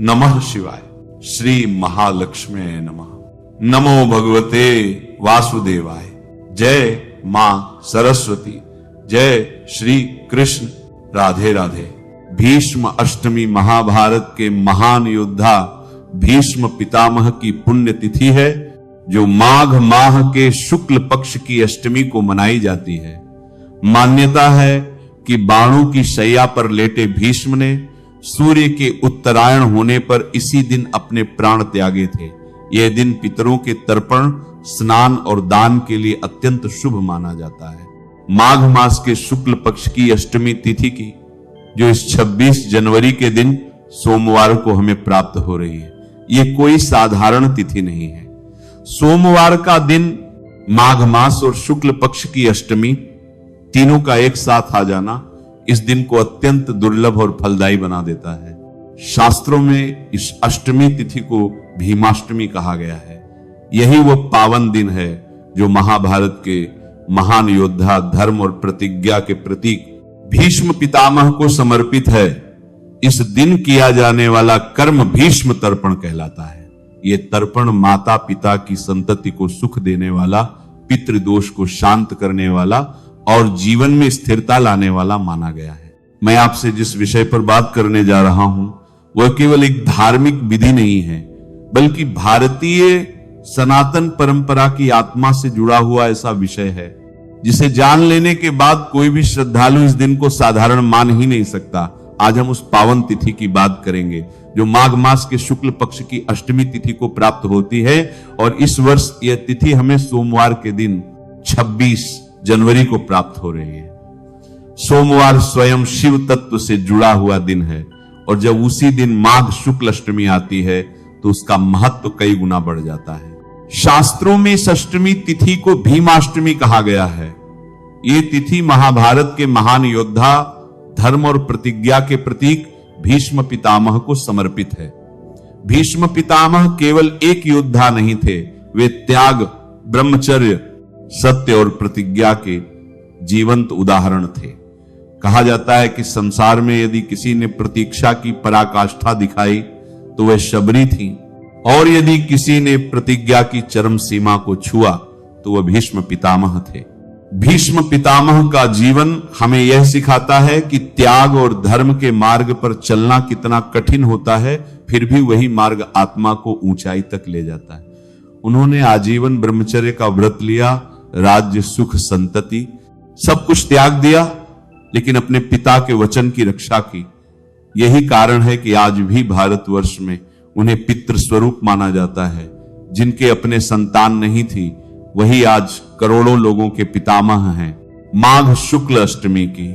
नमः शिवाय। श्री महालक्ष्मी नमः। नमो भगवते वासुदेवाय। जय मां सरस्वती। जय श्री कृष्ण। राधे राधे। भीष्म अष्टमी महाभारत के महान योद्धा भीष्म पितामह की पुण्य तिथि है, जो माघ माह के शुक्ल पक्ष की अष्टमी को मनाई जाती है। मान्यता है कि बाणों की शैया पर लेटे भीष्म ने सूर्य के उत्तरायण होने पर इसी दिन अपने प्राण त्यागे थे। यह दिन पितरों के तर्पण, स्नान और दान के लिए अत्यंत शुभ माना जाता है। माघ मास के शुक्ल पक्ष की अष्टमी तिथि की, जो इस 26 जनवरी के दिन सोमवार को हमें प्राप्त हो रही है, यह कोई साधारण तिथि नहीं है। सोमवार का दिन, माघ मास और शुक्ल पक्ष की अष्टमी, तीनों का एक साथ आ जाना इस दिन को अत्यंत दुर्लभ और फलदायी बना देता है। शास्त्रों में इस अष्टमी तिथि को भीमाष्टमी कहा गया है। यही वह पावन दिन है जो महाभारत के महान योद्धा, धर्म और प्रतिज्ञा के प्रतीक भीष्म पितामह को समर्पित है। इस दिन किया जाने वाला कर्म भीष्म तर्पण कहलाता है। यह तर्पण माता पिता की संतति को सुख देने वाला, पितृदोष को शांत करने वाला और जीवन में स्थिरता लाने वाला माना गया है। मैं आपसे जिस विषय पर बात करने जा रहा हूं, वह केवल एक धार्मिक विधि नहीं है, बल्कि भारतीय सनातन परंपरा की आत्मा से जुड़ा हुआ ऐसा विषय है जिसे जान लेने के बाद कोई भी श्रद्धालु इस दिन को साधारण मान ही नहीं सकता। आज हम उस पावन तिथि की बात करेंगे जो माघ मास के शुक्ल पक्ष की अष्टमी तिथि को प्राप्त होती है, और इस वर्ष यह तिथि हमें सोमवार के दिन 26 जनवरी को प्राप्त हो रही है। सोमवार स्वयं शिव तत्व से जुड़ा हुआ दिन है, और जब उसी दिन माघ शुक्ल अष्टमी आती है तो उसका महत्व कई गुना बढ़ जाता है। शास्त्रों में इस अष्टमी तिथि को भीमाष्टमी कहा गया है। ये तिथि महाभारत के महान योद्धा, धर्म और प्रतिज्ञा के प्रतीक भीष्म पितामह को समर्पित है। भीष्म पितामह केवल एक योद्धा नहीं थे, वे त्याग, ब्रह्मचर्य, सत्य और प्रतिज्ञा के जीवंत उदाहरण थे। कहा जाता है कि संसार में यदि किसी ने प्रतीक्षा की पराकाष्ठा दिखाई तो वह शबरी थी, और यदि किसी ने प्रतिज्ञा की चरम सीमा को छुआ तो वह भीष्म पितामह थे। भीष्म पितामह का जीवन हमें यह सिखाता है कि त्याग और धर्म के मार्ग पर चलना कितना कठिन होता है, फिर भी वही मार्ग आत्मा को ऊंचाई तक ले जाता है। उन्होंने आजीवन ब्रह्मचर्य का व्रत लिया, राज्य, सुख, संतति सब कुछ त्याग दिया, लेकिन अपने पिता के वचन की रक्षा की। यही कारण है कि आज भी भारतवर्ष में उन्हें पितृ स्वरूप माना जाता है। जिनके अपने संतान नहीं थी, वही आज करोड़ों लोगों के पितामह हैं। माघ शुक्ल अष्टमी की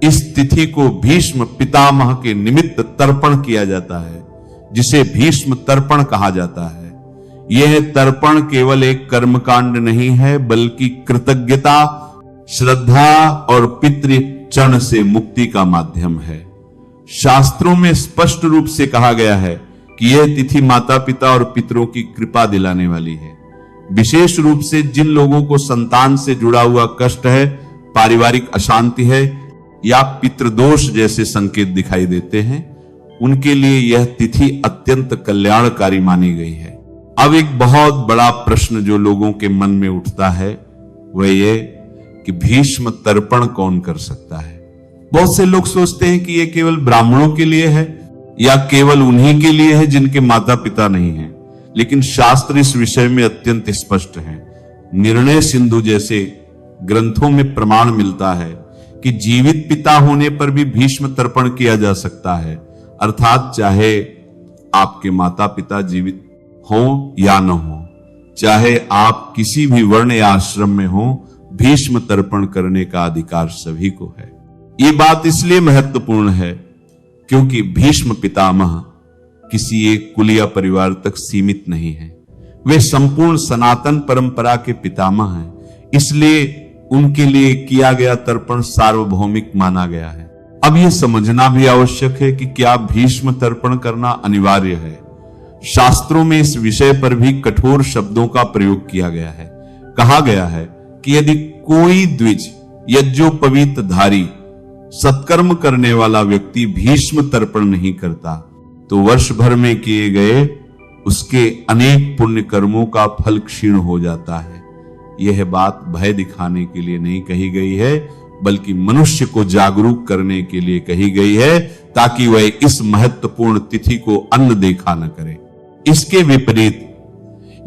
इस तिथि को भीष्म पितामह के निमित्त तर्पण किया जाता है, जिसे भीष्म तर्पण कहा जाता है। यह तर्पण केवल एक कर्मकांड नहीं है, बल्कि कृतज्ञता, श्रद्धा और पितृ चरण से मुक्ति का माध्यम है। शास्त्रों में स्पष्ट रूप से कहा गया है कि यह तिथि माता पिता और पितरों की कृपा दिलाने वाली है। विशेष रूप से जिन लोगों को संतान से जुड़ा हुआ कष्ट है, पारिवारिक अशांति है या पितृदोष जैसे संकेत दिखाई देते हैं, उनके लिए यह तिथि अत्यंत कल्याणकारी मानी गई है। अब एक बहुत बड़ा प्रश्न जो लोगों के मन में उठता है वह ये कि भीष्म तर्पण कौन कर सकता है। बहुत से लोग सोचते हैं कि यह केवल ब्राह्मणों के लिए है या केवल उन्हीं के लिए है जिनके माता पिता नहीं हैं, लेकिन शास्त्र इस विषय में अत्यंत स्पष्ट है। निर्णय सिंधु जैसे ग्रंथों में प्रमाण मिलता है कि जीवित पिता होने पर भी भीष्म तर्पण किया जा सकता है, अर्थात चाहे आपके माता पिता जीवित हो या न हो, चाहे आप किसी भी वर्ण या आश्रम में हो, भीष्म तर्पण करने का अधिकार सभी को है। ये बात इसलिए महत्वपूर्ण है क्योंकि भीष्म पितामह किसी एक कुल या परिवार तक सीमित नहीं है। वे संपूर्ण सनातन परंपरा के पितामह हैं, इसलिए उनके लिए किया गया तर्पण सार्वभौमिक माना गया है। अब यह समझना भी आवश्यक है कि क्या भीष्म तर्पण करना अनिवार्य है। शास्त्रों में इस विषय पर भी कठोर शब्दों का प्रयोग किया गया है। कहा गया है कि यदि कोई द्विज, यज्ञोपवीत धारी, सत्कर्म करने वाला व्यक्ति भीष्म तर्पण नहीं करता तो वर्ष भर में किए गए उसके अनेक पुण्य कर्मों का फल क्षीण हो जाता है। यह बात भय दिखाने के लिए नहीं कही गई है, बल्कि मनुष्य को जागरूक करने के लिए कही गई है, ताकि वह इस महत्वपूर्ण तिथि को अन्न देखा न करे। इसके विपरीत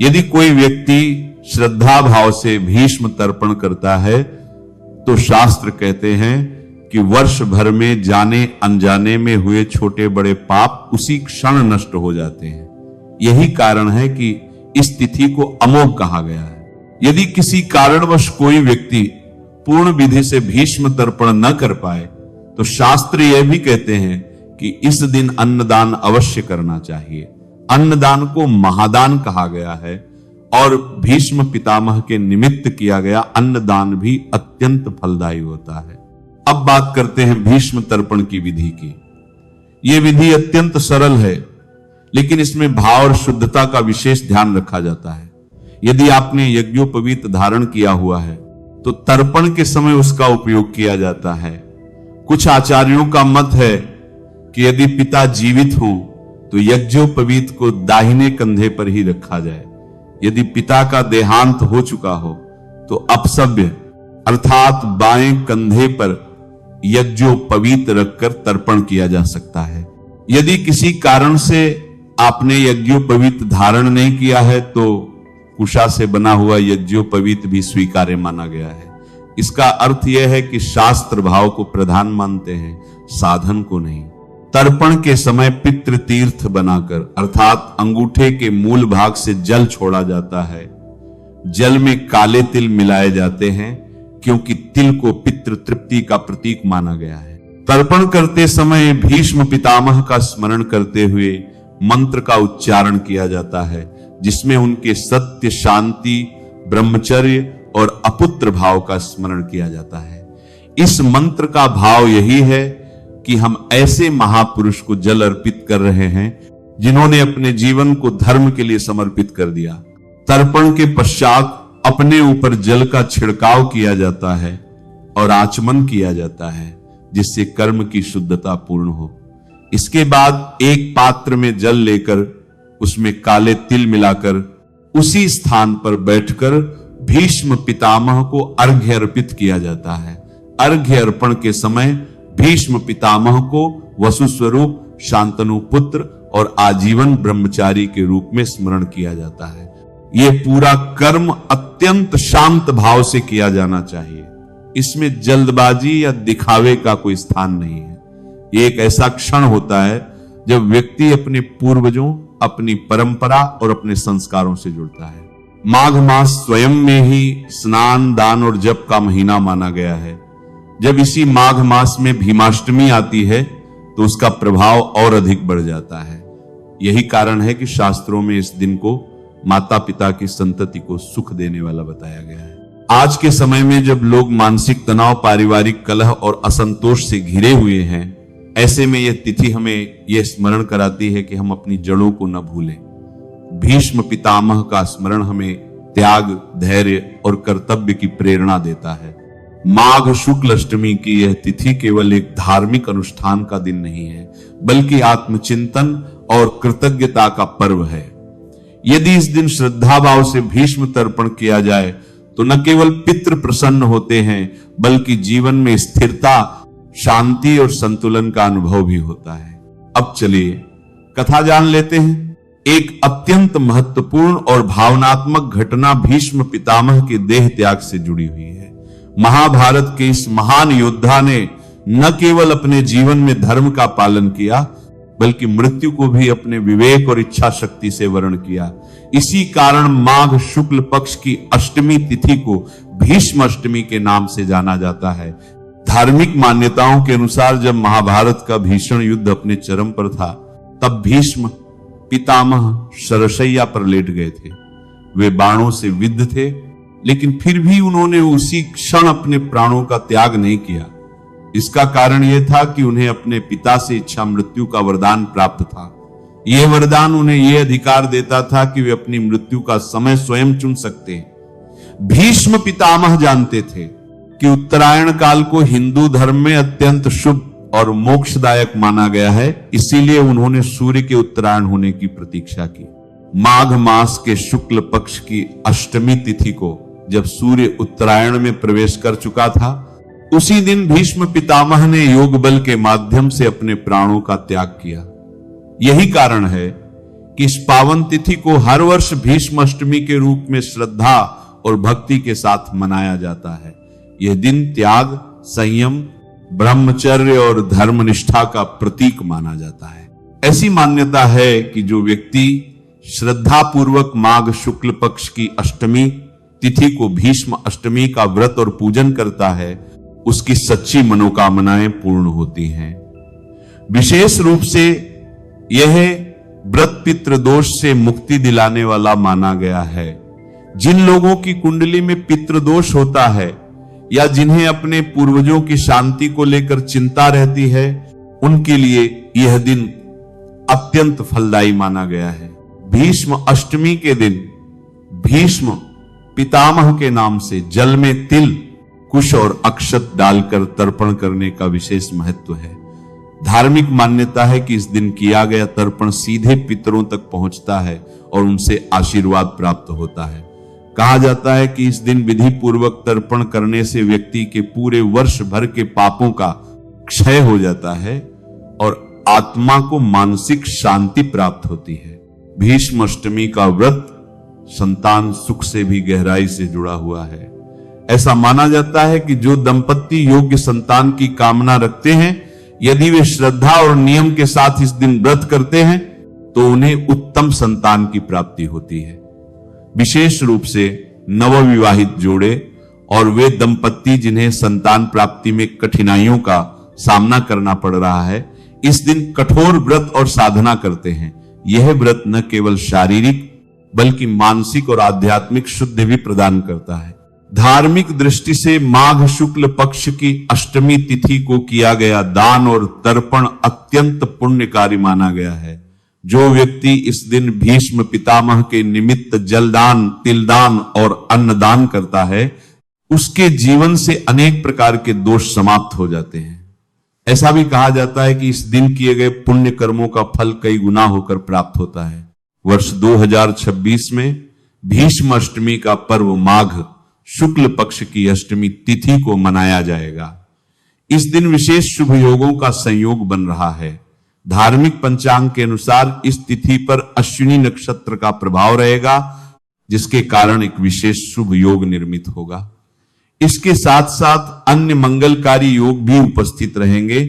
यदि कोई व्यक्ति श्रद्धा भाव से भीष्म तर्पण करता है, तो शास्त्र कहते हैं कि वर्ष भर में जाने अनजाने में हुए छोटे बड़े पाप उसी क्षण नष्ट हो जाते हैं। यही कारण है कि इस तिथि को अमोघ कहा गया है। यदि किसी कारणवश कोई व्यक्ति पूर्ण विधि से भीष्म तर्पण न कर पाए, तो शास्त्र यह भी कहते हैं कि इस दिन अन्नदान अवश्य करना चाहिए। अन्नदान को महादान कहा गया है और भीष्म पितामह के निमित्त किया गया अन्नदान भी अत्यंत फलदायी होता है। अब बात करते हैं भीष्म तर्पण की विधि की। यह विधि अत्यंत सरल है, लेकिन इसमें भाव और शुद्धता का विशेष ध्यान रखा जाता है। यदि आपने यज्ञोपवीत धारण किया हुआ है, तो तर्पण के समय उसका उपयोग किया जाता है। कुछ आचार्यों का मत है कि यदि पिता जीवित हों तो यज्ञोपवीत को दाहिने कंधे पर ही रखा जाए। यदि पिता का देहांत हो चुका हो तो अपसव्य अर्थात बाएं कंधे पर यज्ञोपवीत रखकर तर्पण किया जा सकता है। यदि किसी कारण से आपने यज्ञोपवीत धारण नहीं किया है, तो कुशा से बना हुआ यज्ञोपवीत भी स्वीकार्य माना गया है। इसका अर्थ यह है कि शास्त्र भाव को प्रधान मानते हैं, साधन को नहीं। तर्पण के समय पितृ तीर्थ बनाकर अर्थात अंगूठे के मूल भाग से जल छोड़ा जाता है। जल में काले तिल मिलाए जाते हैं, क्योंकि तिल को पितृ तृप्ति का प्रतीक माना गया है। तर्पण करते समय भीष्म पितामह का स्मरण करते हुए मंत्र का उच्चारण किया जाता है, जिसमें उनके सत्य, शांति, ब्रह्मचर्य और अपुत्र भाव का स्मरण किया जाता है। इस मंत्र का भाव यही है कि हम ऐसे महापुरुष को जल अर्पित कर रहे हैं जिन्होंने अपने जीवन को धर्म के लिए समर्पित कर दिया। तर्पण के पश्चात अपने ऊपर जल का छिड़काव किया जाता है और आचमन किया जाता है, जिससे कर्म की शुद्धता पूर्ण हो। इसके बाद एक पात्र में जल लेकर उसमें काले तिल मिलाकर उसी स्थान पर बैठकर भीष्म पितामह को अर्घ्य अर्पित किया जाता है। अर्घ्य अर्पण के समय भीष्म पितामह को वसु स्वरूप, शांतनु पुत्र और आजीवन ब्रह्मचारी के रूप में स्मरण किया जाता है। यह पूरा कर्म अत्यंत शांत भाव से किया जाना चाहिए। इसमें जल्दबाजी या दिखावे का कोई स्थान नहीं है। यह एक ऐसा क्षण होता है जब व्यक्ति अपने पूर्वजों, अपनी परंपरा और अपने संस्कारों से जुड़ता है। माघ मास स्वयं में ही स्नान, दान और जप का महीना माना गया है। जब इसी माघ मास में भीमाष्टमी आती है तो उसका प्रभाव और अधिक बढ़ जाता है। यही कारण है कि शास्त्रों में इस दिन को माता पिता की संतति को सुख देने वाला बताया गया है। आज के समय में जब लोग मानसिक तनाव, पारिवारिक कलह और असंतोष से घिरे हुए हैं, ऐसे में यह तिथि हमें यह स्मरण कराती है कि हम अपनी जड़ों को न भूलें। भीष्म पितामह का स्मरण हमें त्याग, धैर्य और कर्तव्य की प्रेरणा देता है। माघ शुक्ल अष्टमी की यह तिथि केवल एक धार्मिक अनुष्ठान का दिन नहीं है, बल्कि आत्मचिंतन और कृतज्ञता का पर्व है। यदि इस दिन श्रद्धा भाव से भीष्म तर्पण किया जाए तो न केवल पितृ प्रसन्न होते हैं, बल्कि जीवन में स्थिरता, शांति और संतुलन का अनुभव भी होता है। अब चलिए कथा जान लेते हैं। एक अत्यंत महत्वपूर्ण और भावनात्मक घटना भीष्म पितामह के देह त्याग से जुड़ी हुई है। महाभारत के इस महान योद्धा ने न केवल अपने जीवन में धर्म का पालन किया, बल्कि मृत्यु को भी अपने विवेक और इच्छा शक्ति से वर्ण किया। इसी कारण माघ शुक्ल पक्ष की अष्टमी तिथि को भीष्म अष्टमी के नाम से जाना जाता है। धार्मिक मान्यताओं के अनुसार जब महाभारत का भीषण युद्ध अपने चरम पर था, तब भीष्म पितामह शरशैया पर लेट गए थे। वे बाणों से विद्ध थे, लेकिन फिर भी उन्होंने उसी क्षण अपने प्राणों का त्याग नहीं किया। इसका कारण यह था कि उन्हें अपने पिता से इच्छा मृत्यु का वरदान प्राप्त था। यह वरदान उन्हें यह अधिकार देता था कि वे अपनी मृत्यु का समय स्वयं चुन सकते हैं। भीष्म पितामह जानते थे कि उत्तरायण काल को हिंदू धर्म में अत्यंत शुभ और मोक्षदायक माना गया है, इसीलिए उन्होंने सूर्य के उत्तरायण होने की प्रतीक्षा की। माघ मास के शुक्ल पक्ष की अष्टमी तिथि को जब सूर्य उत्तरायण में प्रवेश कर चुका था, उसी दिन भीष्म पितामह ने योग बल के माध्यम से अपने प्राणों का त्याग किया। यही कारण है कि इस पावन तिथि को हर वर्ष भीष्म अष्टमी के रूप में श्रद्धा और भक्ति के साथ मनाया जाता है। यह दिन त्याग, संयम, ब्रह्मचर्य और धर्मनिष्ठा का प्रतीक माना जाता है। ऐसी मान्यता है कि जो व्यक्ति श्रद्धा पूर्वक माघ शुक्ल पक्ष की अष्टमी तिथि को भीष्म अष्टमी का व्रत और पूजन करता है, उसकी सच्ची मनोकामनाएं पूर्ण होती हैं। विशेष रूप से यह व्रत पितृदोष से मुक्ति दिलाने वाला माना गया है। जिन लोगों की कुंडली में पितृदोष होता है या जिन्हें अपने पूर्वजों की शांति को लेकर चिंता रहती है, उनके लिए यह दिन अत्यंत फलदायी माना गया है। भीष्म अष्टमी के दिन भीष्म पितामह के नाम से जल में तिल, कुश और अक्षत डालकर तर्पण करने का विशेष महत्व है। धार्मिक मान्यता है कि इस दिन किया गया तर्पण सीधे पितरों तक पहुंचता है और उनसे आशीर्वाद प्राप्त होता है। कहा जाता है कि इस दिन विधि पूर्वक तर्पण करने से व्यक्ति के पूरे वर्ष भर के पापों का क्षय हो जाता है और आत्मा को मानसिक शांति प्राप्त होती है। भीष्म अष्टमी का व्रत संतान सुख से भी गहराई से जुड़ा हुआ है। ऐसा माना जाता है कि जो दंपति योग्य संतान की कामना रखते हैं, यदि वे श्रद्धा और नियम के साथ इस दिन व्रत करते हैं तो उन्हें उत्तम संतान की प्राप्ति होती है। विशेष रूप से नवविवाहित जोड़े और वे दंपति जिन्हें संतान प्राप्ति में कठिनाइयों का सामना करना पड़ रहा है, इस दिन कठोर व्रत और साधना करते हैं। यह व्रत न केवल शारीरिक बल्कि मानसिक और आध्यात्मिक शुद्धि भी प्रदान करता है। धार्मिक दृष्टि से माघ शुक्ल पक्ष की अष्टमी तिथि को किया गया दान और तर्पण अत्यंत पुण्यकारी माना गया है। जो व्यक्ति इस दिन भीष्म पितामह के निमित्त जलदान, तिलदान और अन्नदान करता है, उसके जीवन से अनेक प्रकार के दोष समाप्त हो जाते हैं। ऐसा भी कहा जाता है कि इस दिन किए गए पुण्य कर्मों का फल कई गुना होकर प्राप्त होता है। वर्ष 2026 में भीष्म अष्टमी का पर्व माघ शुक्ल पक्ष की अष्टमी तिथि को मनाया जाएगा। इस दिन विशेष शुभ योगों का संयोग बन रहा है। धार्मिक पंचांग के अनुसार इस तिथि पर अश्विनी नक्षत्र का प्रभाव रहेगा, जिसके कारण एक विशेष शुभ योग निर्मित होगा। इसके साथ साथ अन्य मंगलकारी योग भी उपस्थित रहेंगे,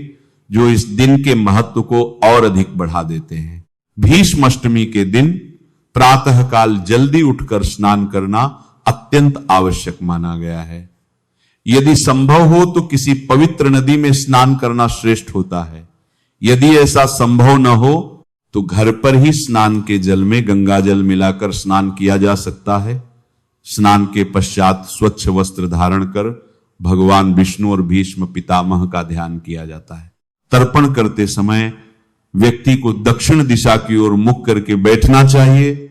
जो इस दिन के महत्व को और अधिक बढ़ा देते हैं। भीष्म अष्टमी के दिन प्रातःकाल जल्दी उठकर स्नान करना अत्यंत आवश्यक माना गया है। यदि संभव हो तो किसी पवित्र नदी में स्नान करना श्रेष्ठ होता है। यदि ऐसा संभव न हो तो घर पर ही स्नान के जल में गंगा जल मिलाकर स्नान किया जा सकता है। स्नान के पश्चात स्वच्छ वस्त्र धारण कर भगवान विष्णु और भीष्म पितामह का ध्यान किया जाता है। तर्पण करते समय व्यक्ति को दक्षिण दिशा की ओर मुख करके बैठना चाहिए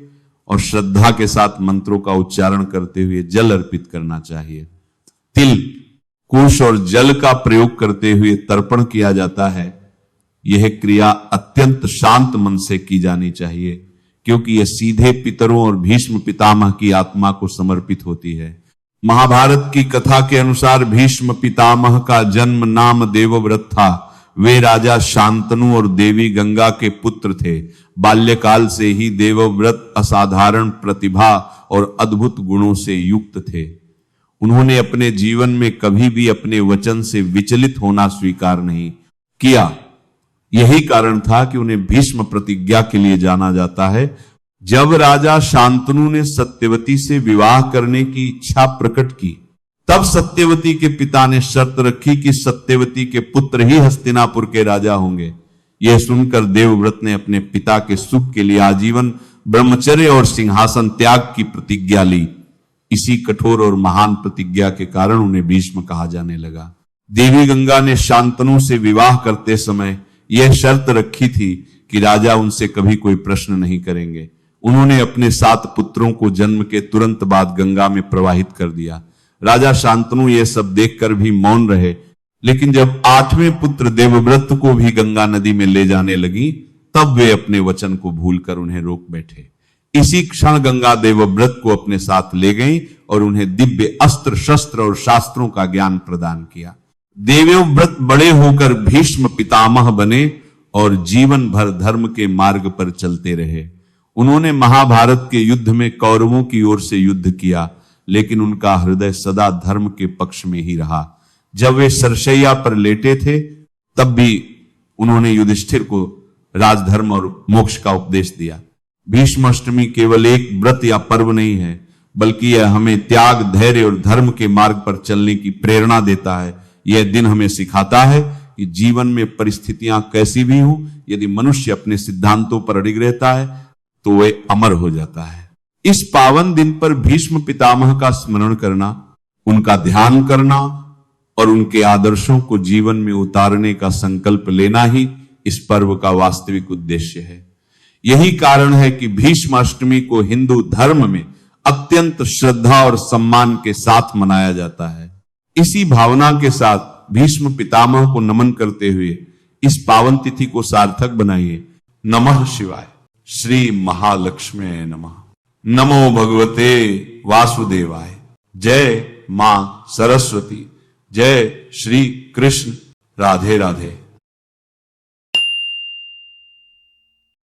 और श्रद्धा के साथ मंत्रों का उच्चारण करते हुए जल अर्पित करना चाहिए। तिल, कुश और जल का प्रयोग करते हुए तर्पण किया जाता है। यह क्रिया अत्यंत शांत मन से की जानी चाहिए, क्योंकि यह सीधे पितरों और भीष्म पितामह की आत्मा को समर्पित होती है। महाभारत की कथा के अनुसार भीष्म पितामह का जन्म नाम देवव्रत था। वे राजा शांतनु और देवी गंगा के पुत्र थे। बाल्यकाल से ही देवव्रत असाधारण प्रतिभा और अद्भुत गुणों से युक्त थे। उन्होंने अपने जीवन में कभी भी अपने वचन से विचलित होना स्वीकार नहीं किया। यही कारण था कि उन्हें भीष्म प्रतिज्ञा के लिए जाना जाता है। जब राजा शांतनु ने सत्यवती से विवाह करने की इच्छा प्रकट की, तब सत्यवती के पिता ने शर्त रखी कि सत्यवती के पुत्र ही हस्तिनापुर के राजा होंगे। यह सुनकर देवव्रत ने अपने पिता के सुख के लिए आजीवन ब्रह्मचर्य और सिंहासन त्याग की प्रतिज्ञा ली। इसी कठोर और महान प्रतिज्ञा के कारण उन्हें भीष्म कहा जाने लगा। देवी गंगा ने शांतनु से विवाह करते समय यह शर्त रखी थी कि राजा उनसे कभी कोई प्रश्न नहीं करेंगे। उन्होंने अपने 7 पुत्रों को जन्म के तुरंत बाद गंगा में प्रवाहित कर दिया। राजा शांतनु यह सब देखकर भी मौन रहे। लेकिन जब 8वें पुत्र देवव्रत को भी गंगा नदी में ले जाने लगी, तब वे अपने वचन को भूलकर उन्हें रोक बैठे। इसी क्षण गंगा देवव्रत को अपने साथ ले गई और उन्हें दिव्य अस्त्र शस्त्र और शास्त्रों का ज्ञान प्रदान किया। देवव्रत बड़े होकर भीष्म पितामह बने और जीवन भर धर्म के मार्ग पर चलते रहे। उन्होंने महाभारत के युद्ध में कौरवों की ओर से युद्ध किया, लेकिन उनका हृदय सदा धर्म के पक्ष में ही रहा। जब वे सरसैया पर लेटे थे, तब भी उन्होंने युधिष्ठिर को राजधर्म और मोक्ष का उपदेश दिया। भीष्म अष्टमी केवल एक व्रत या पर्व नहीं है, बल्कि यह हमें त्याग, धैर्य और धर्म के मार्ग पर चलने की प्रेरणा देता है। यह दिन हमें सिखाता है कि जीवन में परिस्थितियां कैसी भी हों, यदि मनुष्य अपने सिद्धांतों पर अडिग रहता है तो वह अमर हो जाता है। इस पावन दिन पर भीष्म पितामह का स्मरण करना, उनका ध्यान करना और उनके आदर्शों को जीवन में उतारने का संकल्प लेना ही इस पर्व का वास्तविक उद्देश्य है। यही कारण है कि भीष्म अष्टमी को हिंदू धर्म में अत्यंत श्रद्धा और सम्मान के साथ मनाया जाता है। इसी भावना के साथ भीष्म पितामह को नमन करते हुए इस पावन तिथि को सार्थक बनाइए। नमः शिवाय। श्री महालक्ष्मी नमः। नमो भगवते वासुदेवाय। जय मां सरस्वती। जय श्री कृष्ण। राधे राधे।